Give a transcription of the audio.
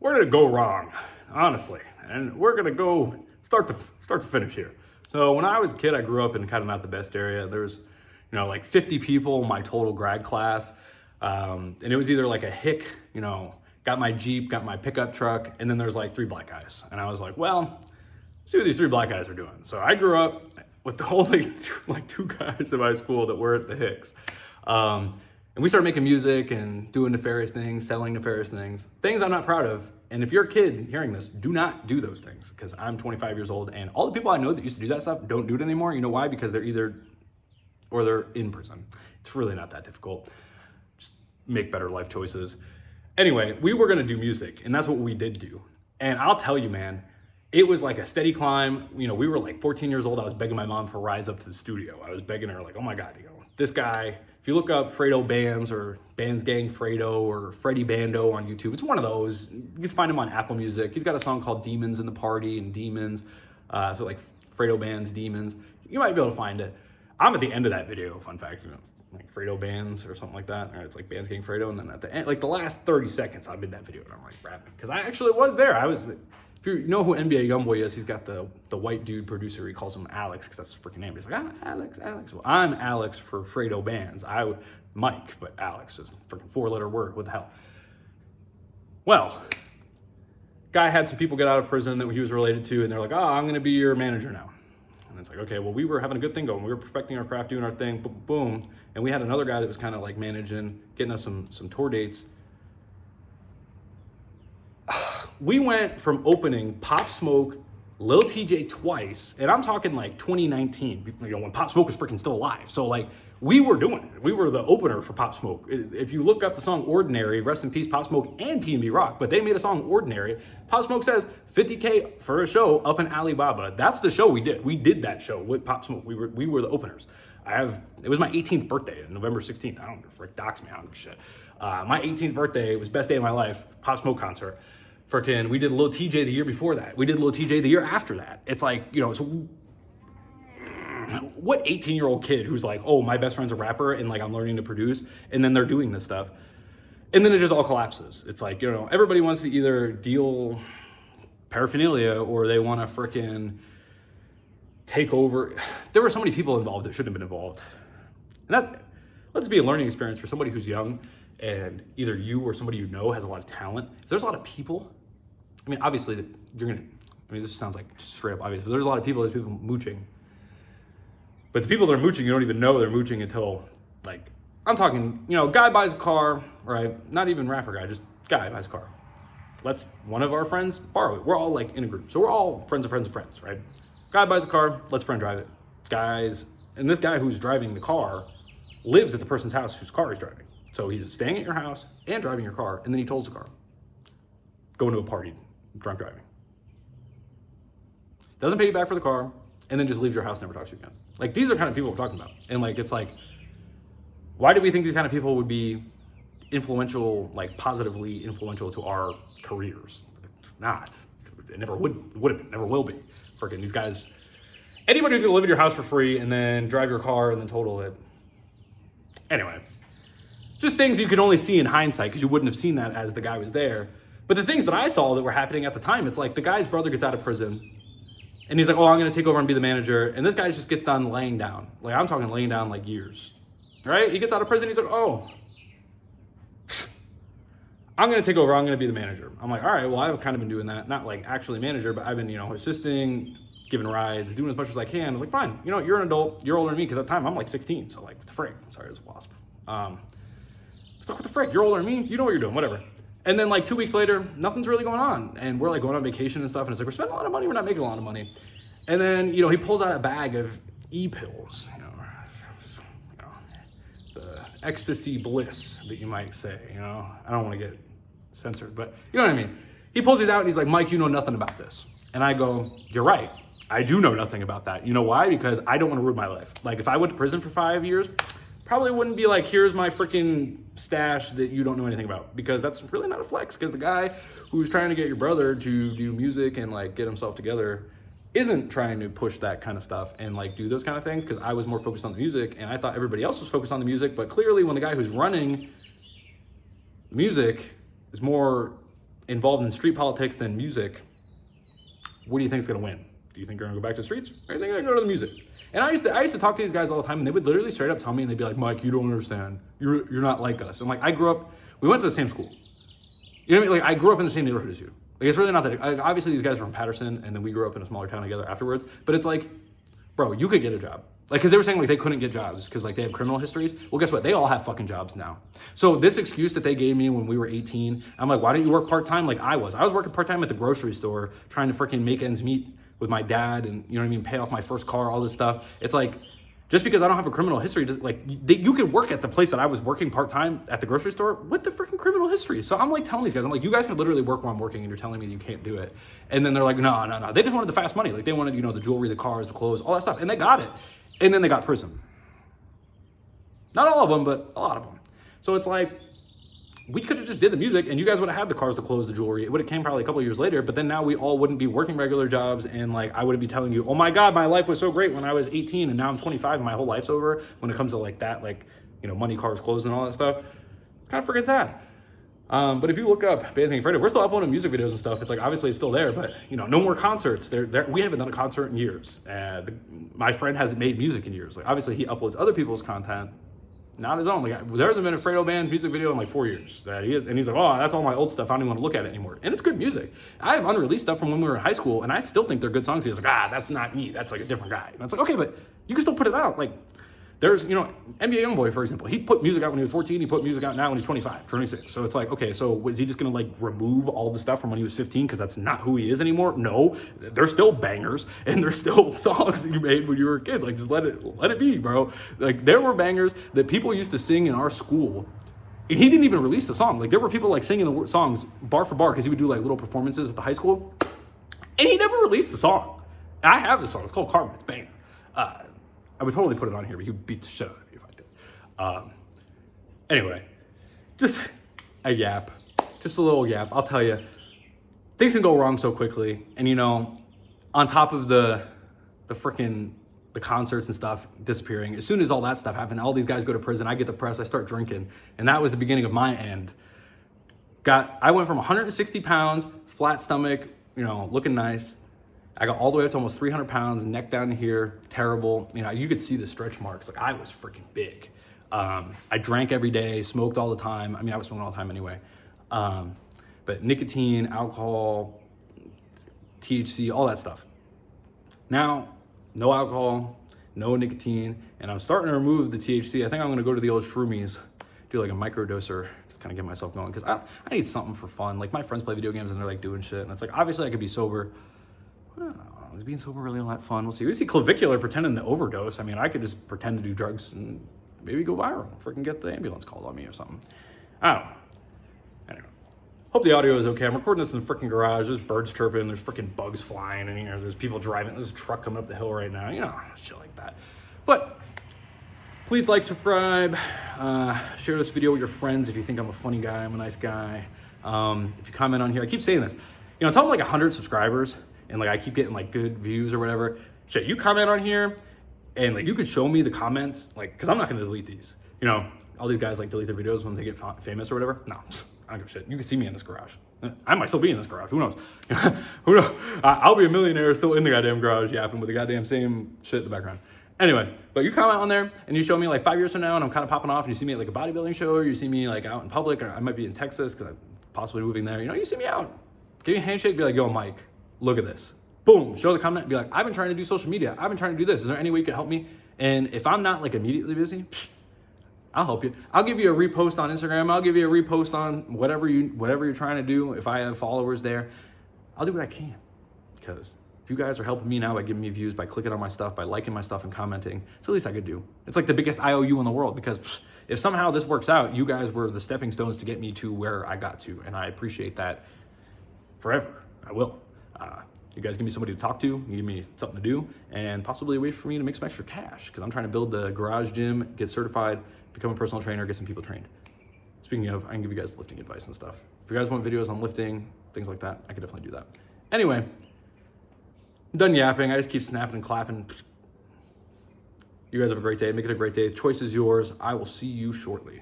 Where did it go wrong, honestly? And we're gonna go start to finish here. So when I was a kid, I grew up in kind of not the best area. There's, like 50 people in my total grad class, and it was either like a hick, got my Jeep, got my pickup truck, and then there's like 3 black guys, and I was like, well, see what these 3 black guys are doing. So I grew up with the only like 2 guys in my school that weren't the hicks. And we started making music and doing nefarious things, selling nefarious things I'm not proud of. And if you're a kid hearing this, do not do those things, because I'm 25 years old and all the people I know that used to do that stuff don't do it anymore. You know why? Because they're in prison. It's really not that difficult. Just make better life choices. Anyway, we were gonna do music, and that's what we did do. And I'll tell you, man, it was like a steady climb. We were like 14 years old. I was begging my mom for rides up to the studio. I was begging her like, oh my God, this guy, if you look up Fredo Bands or Bands Gang Fredo or Freddie Bando on YouTube, it's one of those. You can find him on Apple Music. He's got a song called Demons in the Party and Demons. So like Fredo Bands, Demons. You might be able to find it. I'm at the end of that video, fun fact, like Fredo Bands or something like that. Or it's like Bands Gang Fredo. And then at the end, like the last 30 seconds, I'm in that video and I'm like rapping. Because I actually was there. If you know who NBA Youngboy is, he's got the white dude producer. He calls him Alex because that's his freaking name. He's like, I'm Alex. Well, I'm Alex for Fredo Bands. Mike, but Alex is a freaking 4-letter word. What the hell? Well, guy had some people get out of prison that he was related to, and they're like, oh, I'm going to be your manager now. And it's like, okay, well, we were having a good thing going. We were perfecting our craft, doing our thing, boom. And we had another guy that was kind of like managing, getting us some tour dates. We went from opening Pop Smoke, Lil TJ twice, and I'm talking like 2019, when Pop Smoke was freaking still alive. So like, we were doing it. We were the opener for Pop Smoke. If you look up the song Ordinary, rest in peace Pop Smoke and P&B Rock, but they made a song Ordinary. Pop Smoke says $50K for a show up in Alibaba. That's the show we did. We did that show with Pop Smoke. We were the openers. It was my 18th birthday, November 16th. I don't give a frick, dox me, I don't give a shit. My 18th birthday, it was best day of my life, Pop Smoke concert. We did Lil TJ the year before that. We did Lil TJ the year after that. It's like, so what 18-year-old kid who's like, oh, my best friend's a rapper and like I'm learning to produce, and then they're doing this stuff. And then it just all collapses. It's like, everybody wants to either deal paraphernalia or they want to freaking take over. There were so many people involved that shouldn't have been involved. And that, let's be a learning experience for somebody who's young and either you or somebody you know has a lot of talent. If there's a lot of people, obviously this sounds like straight up obvious, but there's there's people mooching. But the people that are mooching, you don't even know they're mooching until, like, I'm talking, guy buys a car, right? Not even rapper guy, just guy buys a car. Lets one of our friends borrow it. We're all like in a group. So we're all friends of friends of friends, right? Guy buys a car, lets friend drive it. And this guy who's driving the car lives at the person's house whose car he's driving. So he's staying at your house and driving your car, and then he tolls the car. Going to a party, drunk driving. Doesn't pay you back for the car, and then just leaves your house, never talks to you again. Like, these are the kind of people we're talking about. And like, it's like, why do we think these kind of people would be influential, like positively influential to our careers? It's not. It never would have been, never will be. Freaking these guys, anybody who's gonna live in your house for free and then drive your car and then total it. Anyway, just things you can only see in hindsight because you wouldn't have seen that as the guy was there. But the things that I saw that were happening at the time, it's like the guy's brother gets out of prison and he's like, oh, I'm going to take over and be the manager. And this guy just gets done laying down. Like, I'm talking laying down like years, right? He gets out of prison. He's like, oh, I'm going to take over. I'm going to be the manager. I'm like, all right, well, I've kind of been doing that. Not like actually manager, but I've been, assisting, giving rides, doing as much as I can. I was like, fine, you're an adult. You're older than me. Because at the time I'm like 16. So like, what the frick? Sorry, it was a wasp. It's like, what the frick? You're older than me. You know what you're doing, whatever. And then like 2 weeks later, nothing's really going on. And we're like going on vacation and stuff. And it's like, we're spending a lot of money. We're not making a lot of money. And then, he pulls out a bag of e-pills, the ecstasy bliss that you might say, I don't want to get censored, but you know what I mean? He pulls these out and he's like, Mike, you know nothing about this. And I go, you're right. I do know nothing about that. You know why? Because I don't want to ruin my life. Like if I went to prison for 5 years, probably wouldn't be like, here's my freaking stash that you don't know anything about, because that's really not a flex, because the guy who's trying to get your brother to do music and like get himself together isn't trying to push that kind of stuff and like do those kind of things, because I was more focused on the music and I thought everybody else was focused on the music. But clearly when the guy who's running the music is more involved in street politics than music, what do you think is going to win? Do you think you're going to go back to the streets, or do you think you're going to go to the music? And I used to talk to these guys all the time, and they would literally straight up tell me, and they'd be like, Mike, you don't understand. You're not like us. And like, I grew up, we went to the same school. You know what I mean? Like, I grew up in the same neighborhood as you. Like, it's really not that, like, obviously these guys are from Patterson, and then we grew up in a smaller town together afterwards. But it's like, bro, you could get a job. Like, because they were saying like they couldn't get jobs because like they have criminal histories. Well, guess what? They all have fucking jobs now. So this excuse that they gave me when we were 18, I'm like, why don't you work part-time like I was? I was working part-time at the grocery store trying to freaking make ends meet with my dad and, you know what I mean, pay off my first car, all this stuff. It's like, just because I don't have a criminal history, like you could work at the place that I was working part-time at the grocery store with the freaking criminal history. So I'm like telling these guys, I'm like, you guys can literally work while I'm working and you're telling me that you can't do it. And then they're like, no. They just wanted the fast money. Like they wanted, you know, the jewelry, the cars, the clothes, all that stuff. And they got it. And then they got prison. Not all of them, but a lot of them. So it's like, we could have just did the music and you guys would have had the cars, the clothes, the jewelry. It would have came probably a couple of years later, but then now we all wouldn't be working regular jobs and like I wouldn't be telling you, oh my God, my life was so great when I was 18 and now I'm 25 and my whole life's over when it comes to like that, like, you know, money, cars, clothes and all that stuff. It's kind of freaking sad. But if you look up Bands Ain't Afraid, we're still uploading music videos and stuff. It's like, obviously it's still there, but you know, no more concerts. We haven't done a concert in years. My friend hasn't made music in years. Like obviously he uploads other people's content, not his own. Like there hasn't been a Fredo Band's music video in like 4 years that he is. And he's like, oh, that's all my old stuff. I don't even want to look at it anymore. And it's good music. I have unreleased stuff from when we were in high school and I still think they're good songs. He's like, that's not me. That's like a different guy. And it's like, okay, but you can still put it out. Like there's, you know, NBA Youngboy, for example, he put music out when he was 14. He put music out now when he's 25, 26. So it's like, okay, so is he just going to like remove all the stuff from when he was 15? Because that's not who he is anymore. No, they're still bangers and they're still songs that you made when you were a kid. Like just let it be, bro. Like there were bangers that people used to sing in our school and he didn't even release the song. Like there were people like singing the songs bar for bar because he would do like little performances at the high school and he never released the song. And I have the song. It's called Karma. It's a banger. I would totally put it on here, but he would beat the shit out of me if I did. Anyway, just a yap, just a little yap. I'll tell you, things can go wrong so quickly. And you know, on top of the concerts and stuff disappearing, as soon as all that stuff happened, all these guys go to prison, I get depressed, I start drinking. And that was the beginning of my end. I went from 160 pounds, flat stomach, you know, looking nice. I got all the way up to almost 300 pounds, neck down to here, terrible. You know, you could see the stretch marks. Like I was freaking big. I drank every day, smoked all the time. I mean, I was smoking all the time anyway. But nicotine, alcohol, THC, all that stuff. Now, no alcohol, no nicotine, and I'm starting to remove the THC. I think I'm gonna go to the old Shroomies, do like a microdoser, just kind of get myself going. Cause I need something for fun. Like my friends play video games and they're like doing shit. And it's like, obviously I could be sober. Is being sober really all that fun? We'll see. We see Clavicular pretending to overdose. I mean, I could just pretend to do drugs and maybe go viral. Freaking get the ambulance called on me or something. I don't know. Anyway, hope the audio is okay. I'm recording this in the freaking garage. There's birds chirping. There's freaking bugs flying in here. There's people driving. There's a truck coming up the hill right now. You know, shit like that. But please like, subscribe, share this video with your friends if you think I'm a funny guy. I'm a nice guy. If you comment on here, I keep saying this. You know, tell them like 100 subscribers. And like I keep getting like good views or whatever. Shit, you comment on here and like you could show me the comments, like, cause I'm not gonna delete these. You know, all these guys like delete their videos when they get famous or whatever. No, I don't give a shit. You can see me in this garage. I might still be in this garage. Who knows? Who knows? I'll be a millionaire still in the goddamn garage yapping with the goddamn same shit in the background. Anyway, but you comment on there and you show me like 5 years from now and I'm kind of popping off and you see me at like a bodybuilding show or you see me like out in public or I might be in Texas cause I'm possibly moving there. You know, you see me out, give me a handshake, be like, yo, Mike, look at this. Boom, show the comment, be like, I've been trying to do social media. I've been trying to do this. Is there any way you could help me? And if I'm not like immediately busy, I'll help you. I'll give you a repost on Instagram. I'll give you a repost on whatever you're trying to do. If I have followers there, I'll do what I can. Because if you guys are helping me now by giving me views, by clicking on my stuff, by liking my stuff and commenting, it's the least I could do. It's like the biggest IOU in the world because if somehow this works out, you guys were the stepping stones to get me to where I got to. And I appreciate that forever. I will. You guys give me somebody to talk to, you give me something to do, and possibly a way for me to make some extra cash because I'm trying to build the garage gym, get certified, become a personal trainer, get some people trained. Speaking of, I can give you guys lifting advice and stuff. If you guys want videos on lifting, things like that, I can definitely do that. Anyway, I'm done yapping. I just keep snapping and clapping. You guys have a great day. Make it a great day. Choice is yours. I will see you shortly.